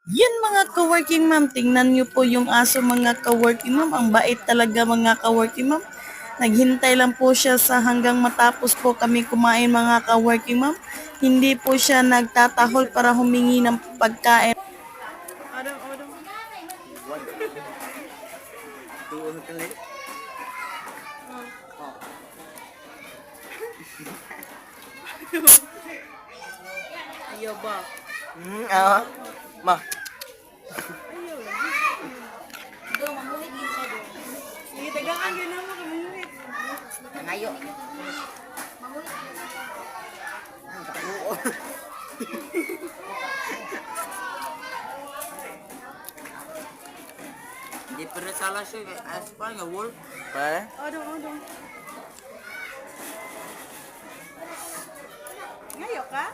Yan mga ka-working ma'am, tingnan niyo po yung aso mga ka-working ma'am. Ang bait talaga mga ka-working ma'am. Naghintay lang po siya sa hanggang matapos po kami kumain mga ka-working ma'am. Hindi po siya nagtatahol para humingi ng pagkain. Odong, odong. Tuon ka lang. Ayaw ba? Ma. Ayaw lagi. Sige, tagaan yun na mo kamulit. Ngayo. Hindi pernah salah siya. Apa nga wolf? Pa? Odong, odong. Ngayon ka?